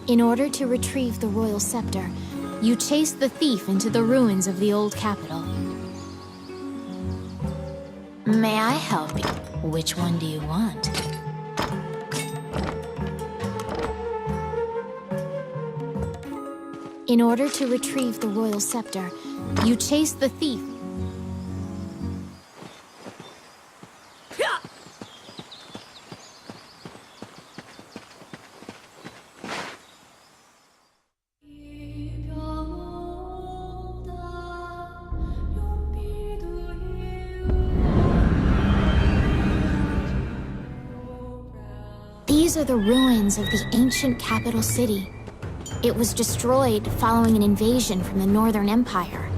In order to retrieve the royal scepter, you chase the thief into the ruins of the old capital. May I help you? Which one do you want? In order to retrieve the royal scepter, you chase the thief. These are the ruins of the ancient capital city. It was destroyed following an invasion from the Northern Empire.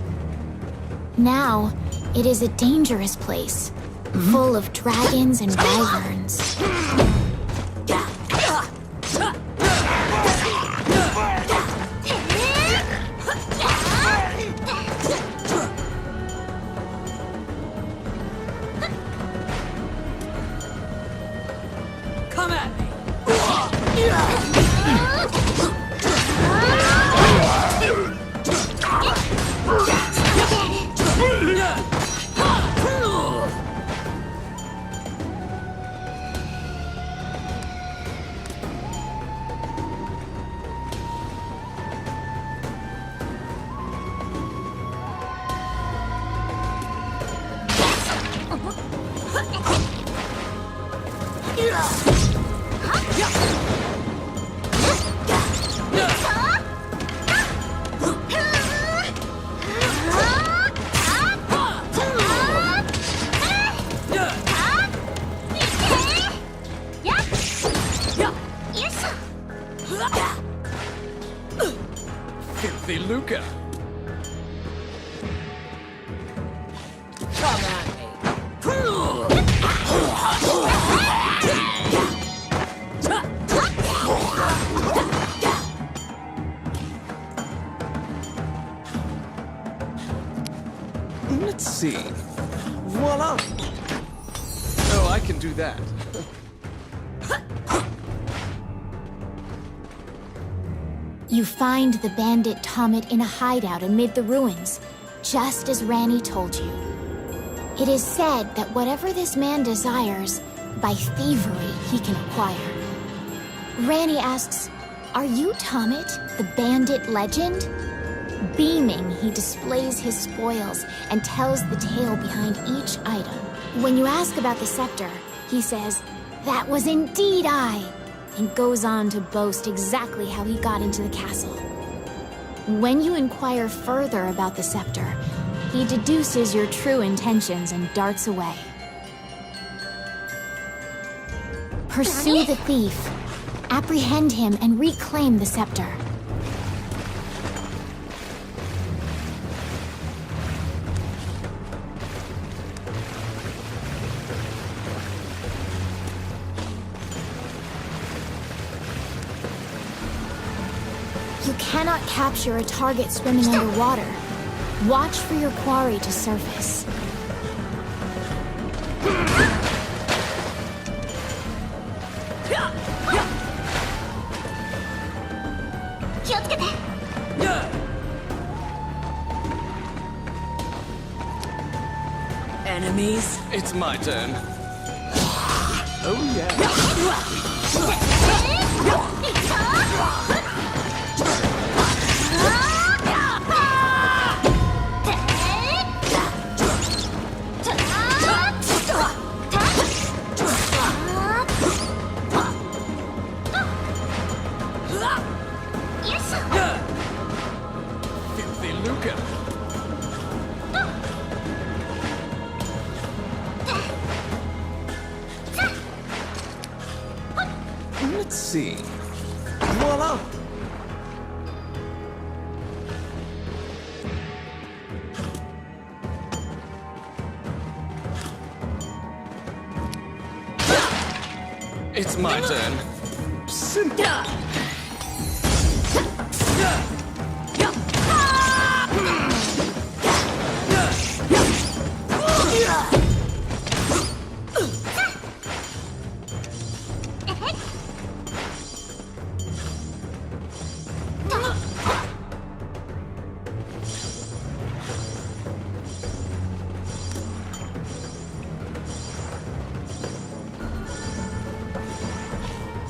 Now, it is a dangerous place, full of dragons and wyverns. Come at me! Filthy Luca! Come at me! Let's see. Voila! Oh, I can do that. You find the bandit Tomet in a hideout amid the ruins, just as Ranni told you. It is said that whatever this man desires, by thievery he can acquire. Ranni asks, "Are you Tomet, the bandit legend?" Beaming, he displays his spoils and tells the tale behind each item. When you ask about the scepter, he says, "That was indeed I," and goes on to boast exactly how he got into the castle. When you inquire further about the scepter, he deduces your true intentions and darts away. Pursue the thief, apprehend him, and reclaim the scepter. You cannot capture a target swimming underwater. Watch for your quarry to surface. Enemies? It's my turn. Oh, yeah. Filthy Luca. Let's see. Voila! It's my turn. Simple.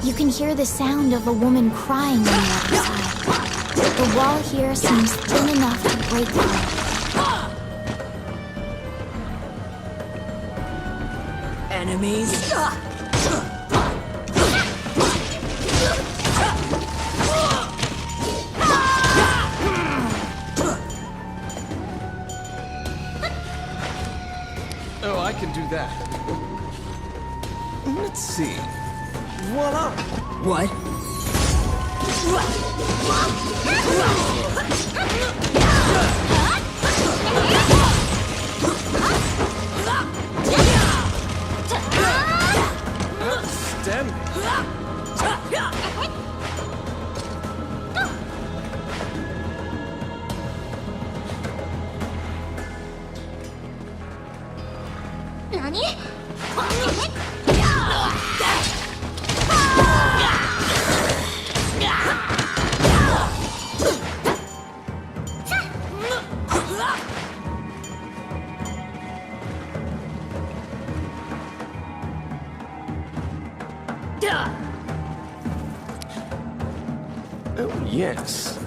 You can hear the sound of a woman crying on the other side. The wall here seems thin enough to break through. Enemies. Oh, I can do that. Let's see. Voila! What? Oh, yes.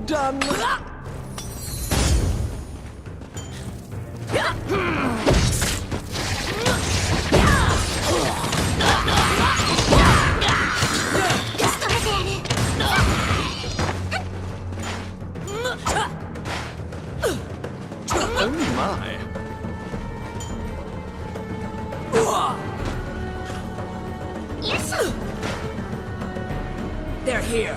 Done. Oh my. They're here.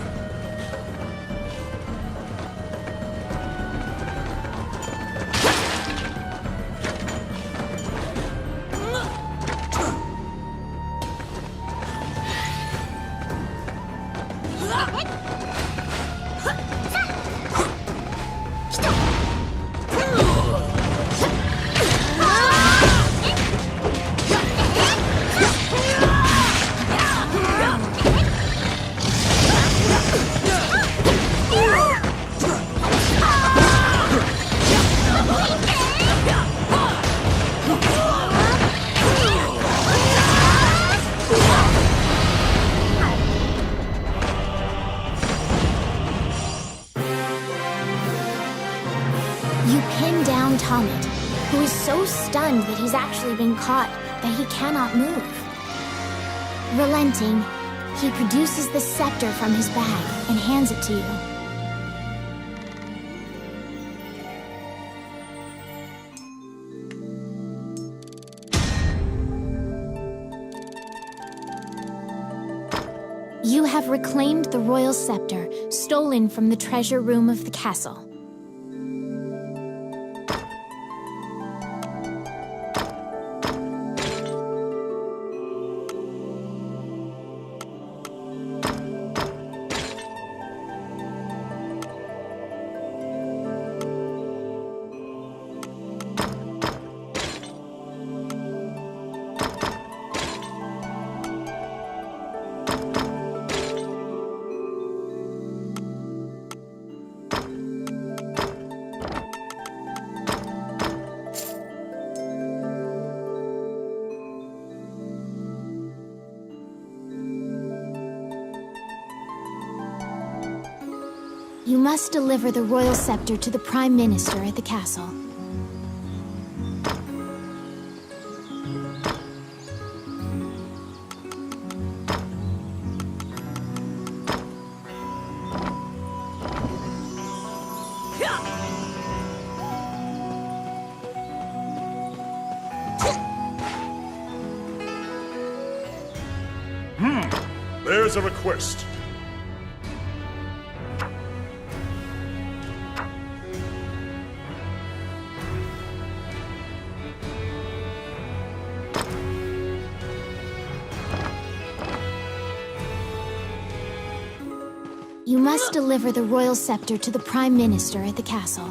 You pin down Tomet, who is so stunned that he's actually been caught that he cannot move. Relenting, he produces the scepter from his bag and hands it to you. You have reclaimed the royal scepter, stolen from the treasure room of the castle. You must deliver the royal scepter to the Prime Minister at the castle. There's a request. You must deliver the royal scepter to the Prime Minister at the castle.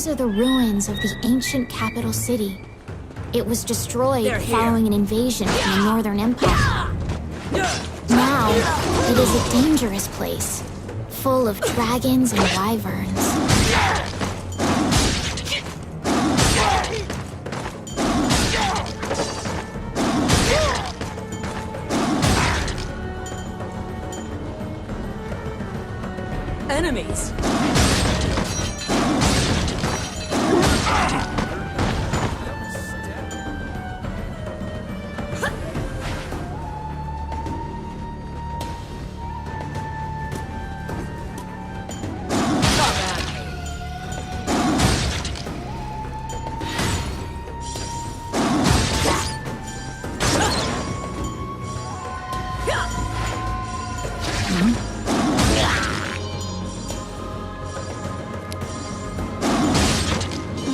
These are the ruins of the ancient capital city. It was destroyed They're here. following an invasion from the Northern Empire. Now, it is a dangerous place, full of dragons and wyverns. Enemies!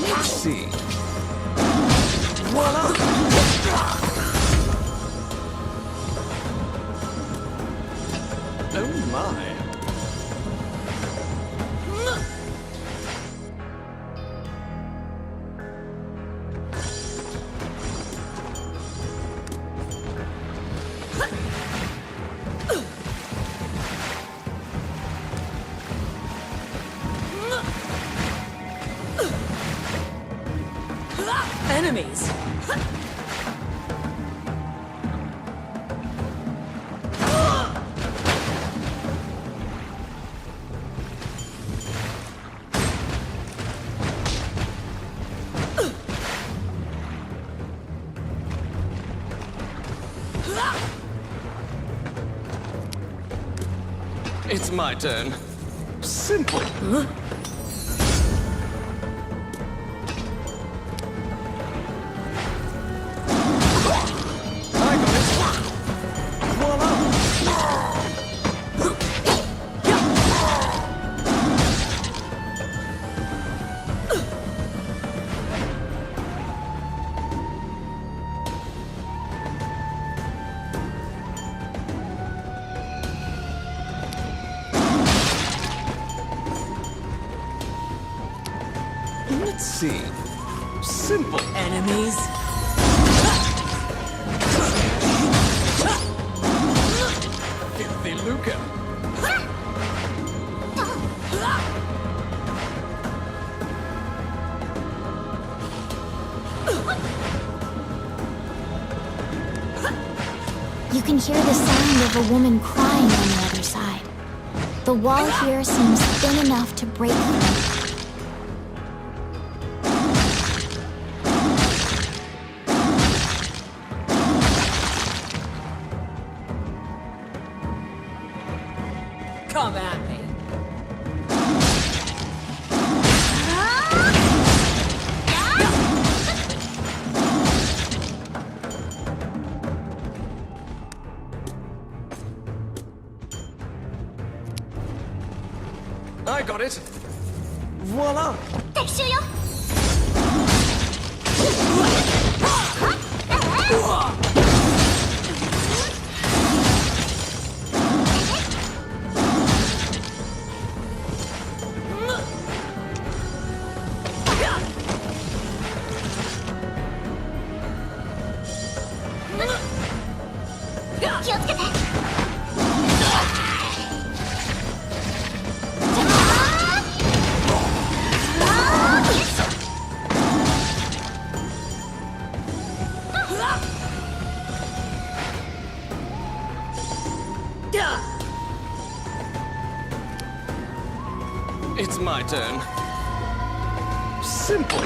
Let's see. Voila! Oh my. Enemies! It's my turn. Simple. I got it. Voila! Let's see. Simple. Enemies! Filthy lucre. You can hear the sound of a woman crying on the other side. The wall here seems thin enough to break through. Come at me! I got it. Voila! 撤収よ。気をつけて。It's my turn. Simple.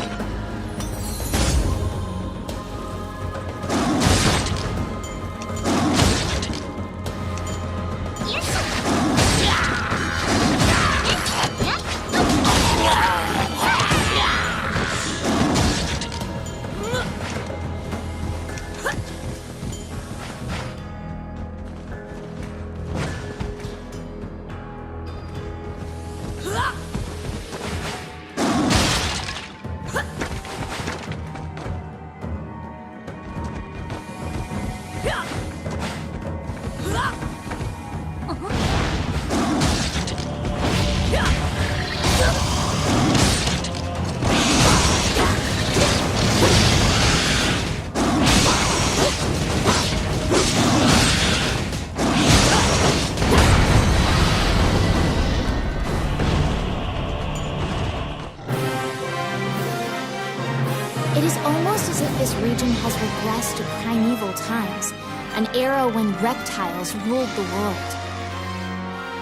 this region has regressed to primeval times, an era when reptiles ruled the world.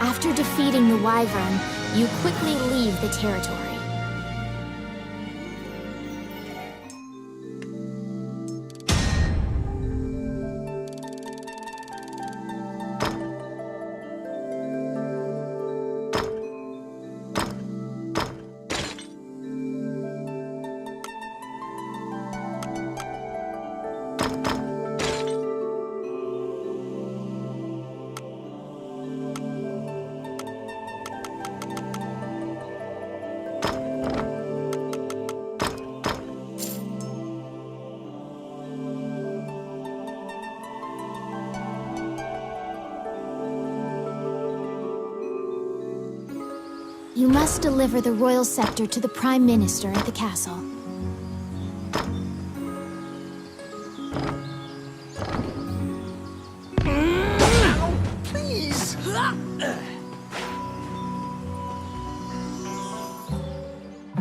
After defeating the Wyvern, you quickly leave the territory. You must deliver the royal scepter to the Prime Minister at the castle. Please!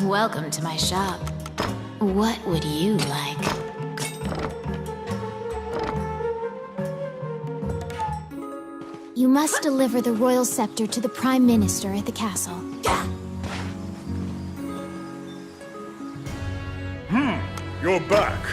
Welcome to my shop. What would you like? You must deliver the royal scepter to the Prime Minister at the castle. You're back.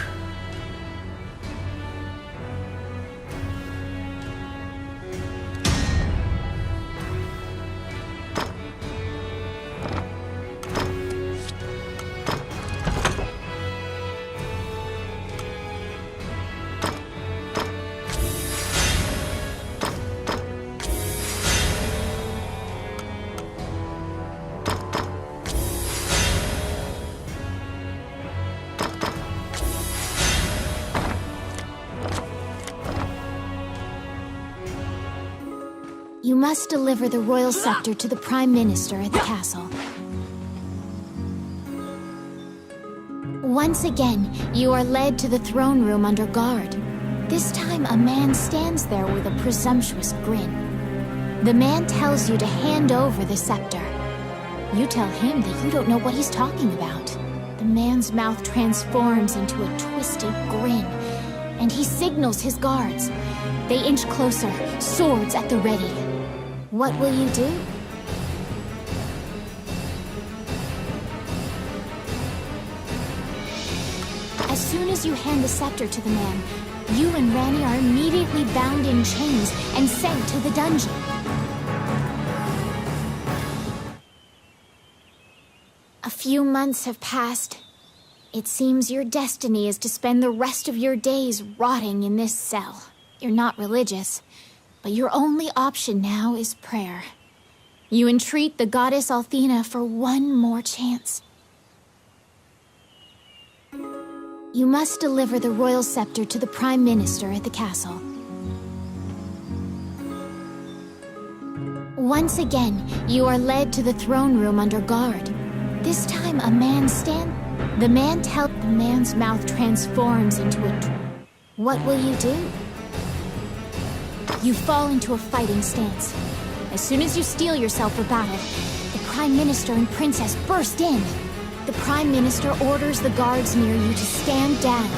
You must deliver the royal scepter to the Prime Minister at the castle. Once again, you are led to the throne room under guard. This time, a man stands there with a presumptuous grin. The man tells you to hand over the scepter. You tell him that you don't know what he's talking about. The man's mouth transforms into a twisted grin, and he signals his guards. They inch closer, swords at the ready. What will you do? As soon as you hand the scepter to the man, you and Ranni are immediately bound in chains and sent to the dungeon. A few months have passed. It seems your destiny is to spend the rest of your days rotting in this cell. You're not religious, but your only option now is prayer. You entreat the goddess Althena for one more chance. You must deliver the royal scepter to the Prime Minister at the castle. Once again, you are led to the throne room under guard. This time, a man The man's mouth transforms into a... What will you do? You fall into a fighting stance. As soon as you steel yourself for battle, the Prime Minister and Princess burst in. The Prime Minister orders the guards near you to stand down.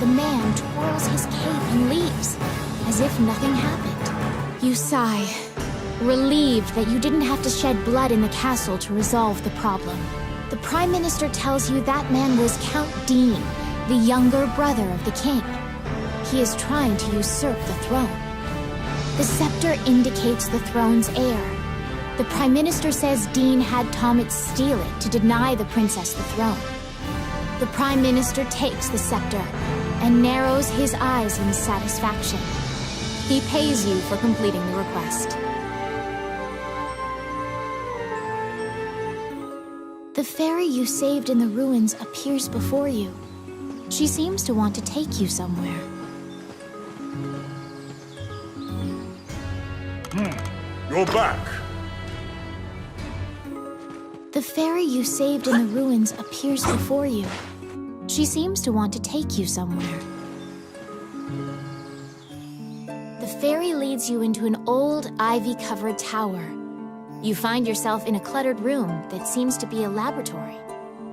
The man twirls his cape and leaves, as if nothing happened. You sigh, relieved that you didn't have to shed blood in the castle to resolve the problem. The Prime Minister tells you that man was Count Dean, the younger brother of the king. He is trying to usurp the throne. The scepter indicates the throne's heir. The Prime Minister says Dean had Tomet steal it to deny the princess the throne. The Prime Minister takes the scepter and narrows his eyes in satisfaction. He pays you for completing the request. The fairy you saved in the ruins appears before you. She seems to want to take you somewhere. You're back. The fairy you saved in the ruins appears before you. She seems to want to take you somewhere. The fairy leads you into an old, ivy-covered tower. You find yourself in a cluttered room that seems to be a laboratory.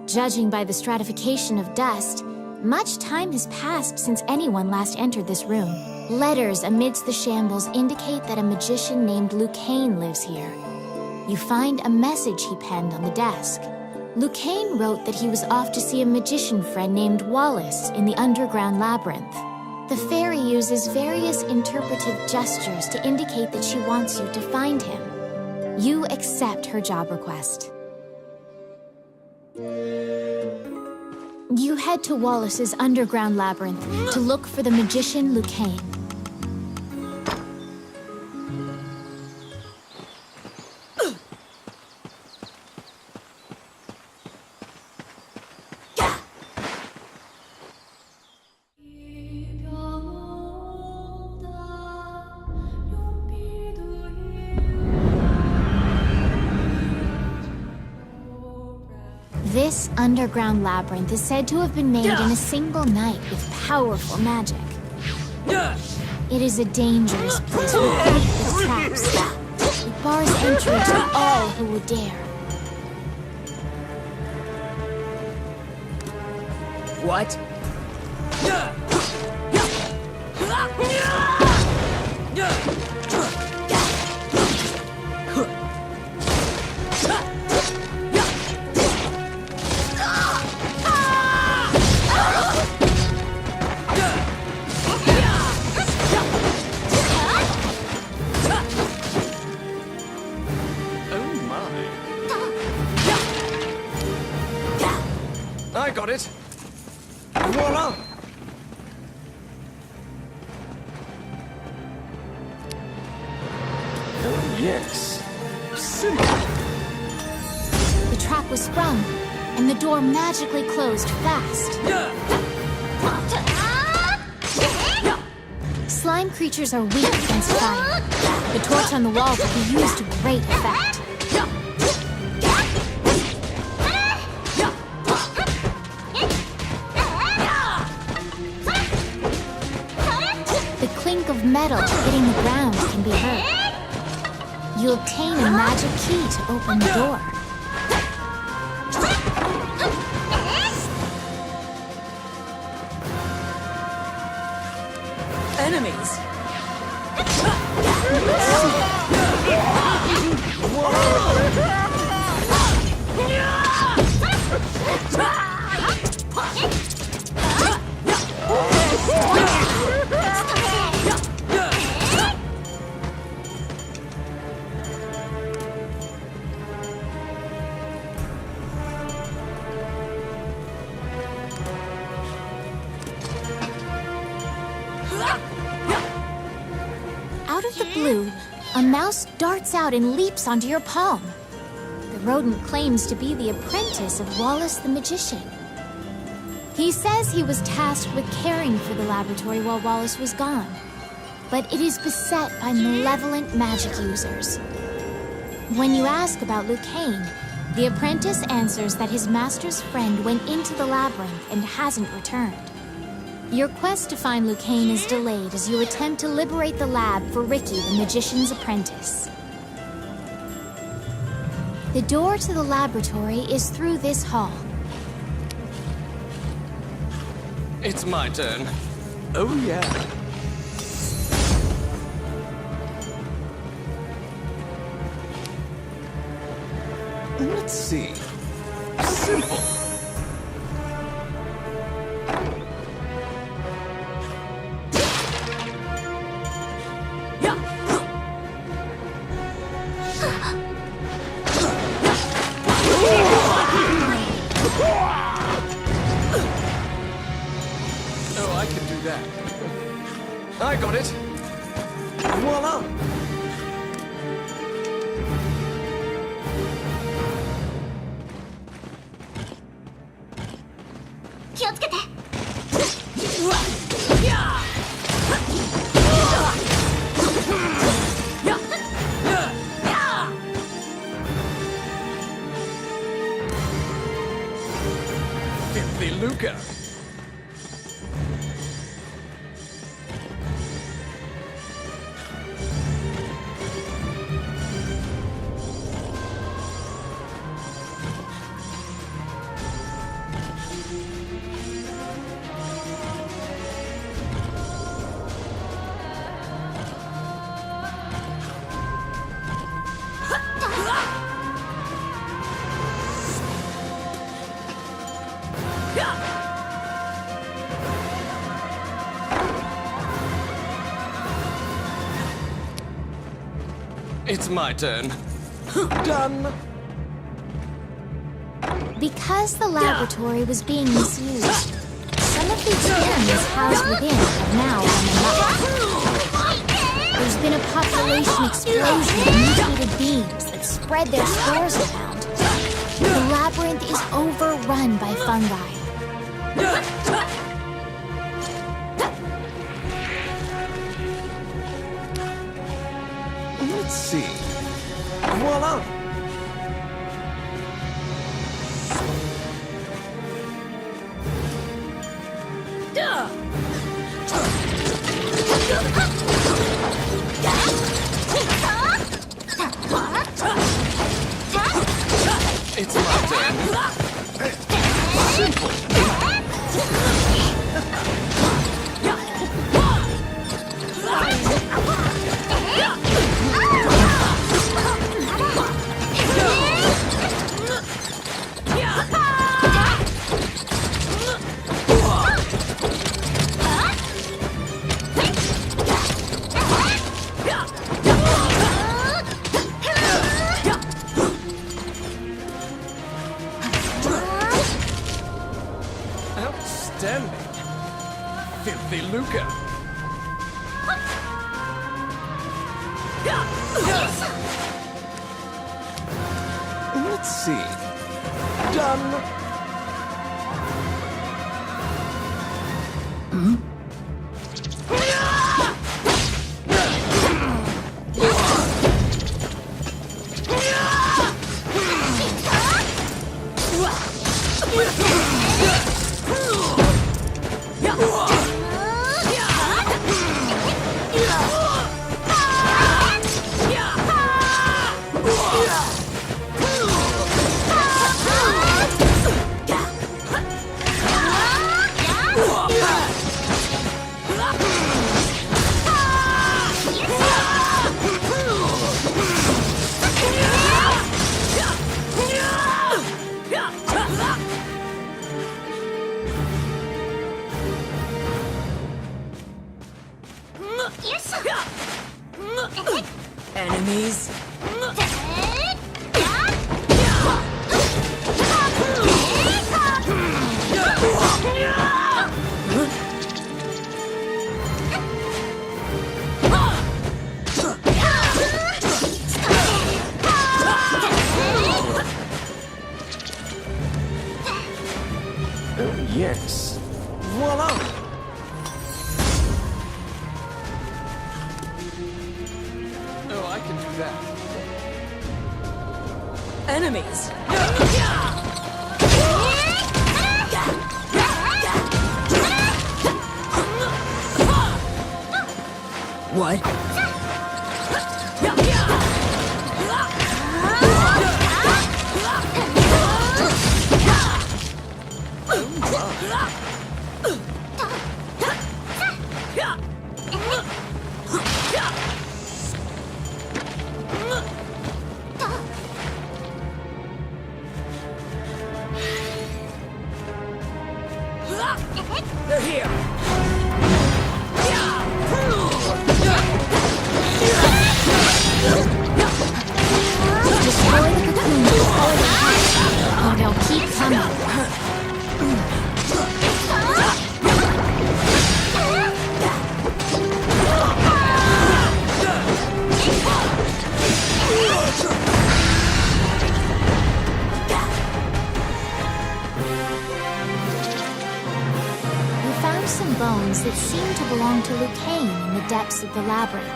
Judging by the stratification of dust, Much time has passed since anyone last entered this room. Letters amidst the shambles indicate that a magician named Lucane lives here. You find a message he penned on the desk. Lucane wrote that he was off to see a magician friend named Wallace in the underground labyrinth. The fairy uses various interpretive gestures to indicate that she wants you to find him. You accept her job request. You head to Wallace's underground labyrinth to look for the magician Lucane. This underground labyrinth is said to have been made in a single night with powerful magic. It is a dangerous place with traps. It bars entry to all who would dare. What? I got it. Voila! Oh, yes. Simple. The trap was sprung, and the door magically closed fast. Slime creatures are weak against fire. The torch on the wall will be used to great effect. The clink of metal hitting the ground can be heard. You obtain a magic key to open the door. Enemies! Out of the blue, a mouse darts out and leaps onto your palm. The rodent claims to be the apprentice of Wallace the magician. He says he was tasked with caring for the laboratory while Wallace was gone, but it is beset by malevolent magic users. When you ask about Lucane, the apprentice answers that his master's friend went into the labyrinth and hasn't returned. Your quest to find Lucane is delayed as you attempt to liberate the lab for Ricky, the magician's apprentice. The door to the laboratory is through this hall. It's my turn. Oh, yeah. Let's see. Simple. Oh, I can do that. I got it. Voila! Filthy Luca. It's my turn. Done. Because the laboratory was being misused, some of the experiments housed within have now run amok. There's been a population explosion of mutated beings that spread their spores around. The labyrinth is overrun by fungi. Let's see. Voila! It's my turn. Simple. Outstanding. Filthy Luca. Let's see. Done. Enemies. Oh, yes. Voila! Oh, I can do that. Enemies. What? They're here. Destroy the cocoon before they hatch, or they'll keep coming. We found some bones that seem to belong to Lucane in the depths of the labyrinth.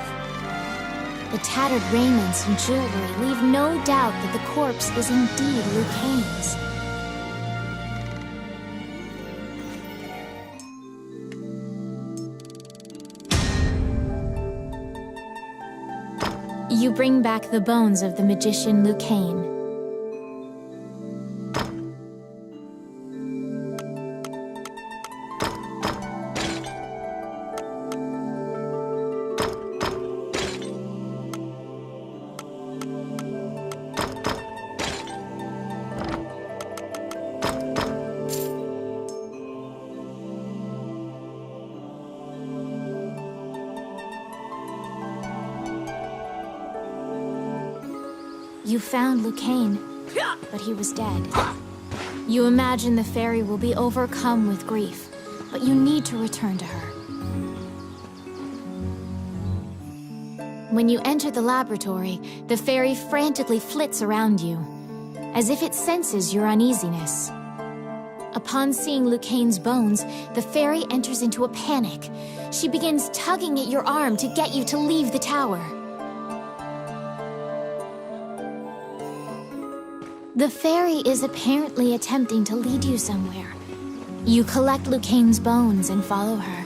The tattered raiments and jewelry leave no doubt that the corpse is indeed Lucane's. You bring back the bones of the magician Lucane. You found Lucane, but he was dead. You imagine the fairy will be overcome with grief, but you need to return to her. When you enter the laboratory, the fairy frantically flits around you, as if it senses your uneasiness. Upon seeing Lucane's bones, the fairy enters into a panic. She begins tugging at your arm to get you to leave the tower. The fairy is apparently attempting to lead you somewhere. You collect Lucane's bones and follow her.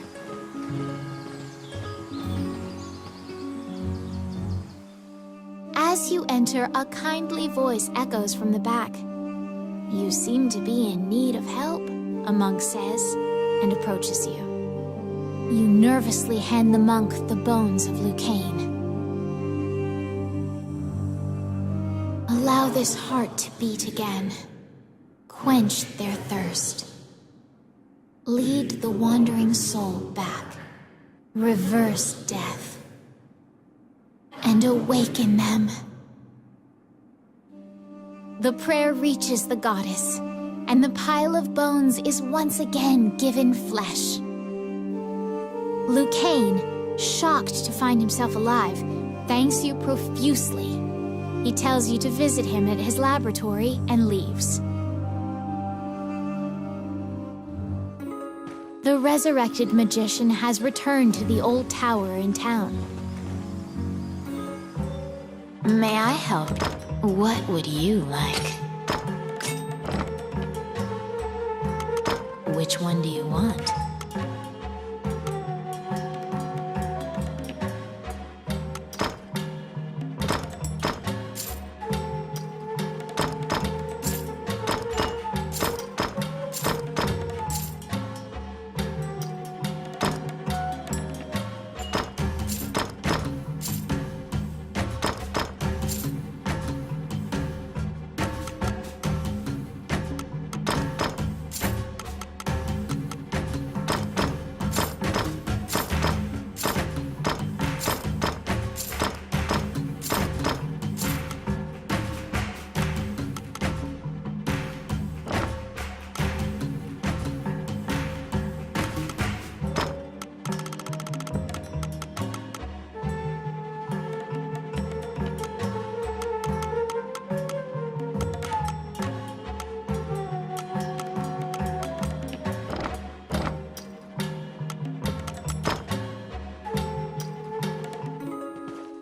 As you enter, a kindly voice echoes from the back. "You seem to be in need of help," a monk says, and approaches you. You nervously hand the monk the bones of Lucane. Allow this heart to beat again. Quench their thirst. Lead the wandering soul back. Reverse death. And awaken them. The prayer reaches the goddess, and the pile of bones is once again given flesh. Lucane, shocked to find himself alive, thanks you profusely. He tells you to visit him at his laboratory and leaves. The resurrected magician has returned to the old tower in town. "May I help? What would you like?" "Which one do you want?"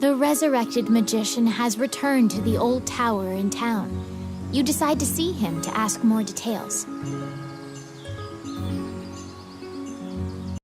The resurrected magician has returned to the old tower in town. You decide to see him to ask more details.